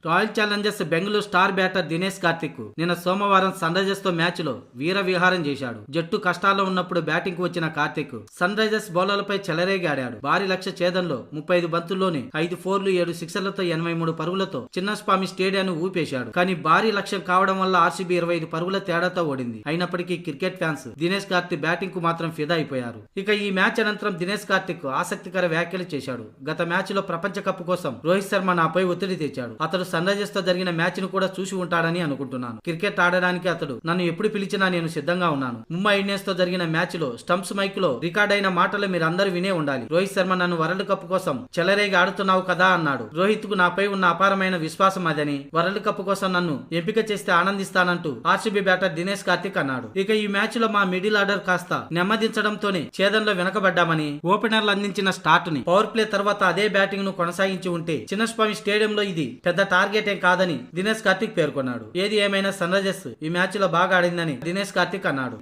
Royal Challengers Bengaluru star batter Dinesh Karthik నిన్న సోమవారం sun Risers తో మ్యాచ్ లో వీర విహారం చేశాడు. జట్టు కష్టాల్లో ఉన్నప్పుడు బ్యాటింగ్ కు వచ్చిన కార్తిక్ సన్ రైజర్స్ బౌలర్లపై చెలరేగి ఆడాడు. భారీ లక్ష్య ఛేదంలో 35 బంతుల్లోనే 5 4లు 7 సిక్సర్లతో 83 పరుగులతో చిన్నస్వామి స్టేడియాన్ని ఊపేశాడు. కానీ భారీ లక్ష్యం కావడం వల్ల ఆర్సీబీ 25 పరుగుల తేడాతో ఓడింది. అయినప్పటికీ cricket fans Dinesh Karthik batting కు మాత్రం ఫిదా అయిపోయారు. ఇక ఈ మ్యాచ్ అనంతరం దినేష్ కార్తిక్ ఆసక్తికర వ్యాఖ్యలు చేశాడు. గత మ్యాచ్ లో ప్రపంచ కప్ కోసం రోహిత్ శర్మ నాపై ఒత్తిడి తెచ్చాడు. అతడు సన్ రైజర్స్ తో జరిగిన మ్యాచ్ ను కూడా చూసి ఉంటాడని అనుకుంటున్నాను. క్రికెట్ ఆడడానికి అతడు నన్ను ఎప్పుడు పిలిచినా నేను సిద్ధంగా ఉన్నాను. ముంబై ఇండియన్స్ తో జరిగిన మ్యాచ్ లో స్టంప్స్ మైక్ లో రికార్డ్ అయిన మాటలు మీరందరూ వినే ఉండాలి. రోహిత్ శర్మ నన్ను వరల్డ్ కప్ కోసం చెలరేగి ఆడుతున్నావు కదా అన్నాడు. రోహిత్ కు నాపై ఉన్న అపారమైన విశ్వాసం అదని, వరల్డ్ కప్ కోసం నన్ను ఎంపిక చేస్తే ఆనందిస్తానంటూ ఆర్సీబీ బ్యాటర్ దినేష్ కార్తిక్ అన్నాడు. ఇక ఈ మ్యాచ్ లో మా మిడిల్ ఆర్డర్ కాస్త నెమ్మదించడంతోనే ఛేదంలో వెనకబడ్డామని, ఓపెనర్లు అందించిన స్టార్ట్ ని పవర్ ప్లే తర్వాత అదే బ్యాటింగ్ ను కొనసాగించి ఉంటే చిన్నస్వామి స్టేడియంలో ఇది పెద్ద టార్గెట్ ఏం కాదని దినేష్ కార్తిక్ పేర్కొన్నాడు. ఏది ఏమైనా సన్ రైజర్స్ ఈ మ్యాచ్ లో బాగా ఆడిందని దినేష్ కార్తిక్ అన్నాడు.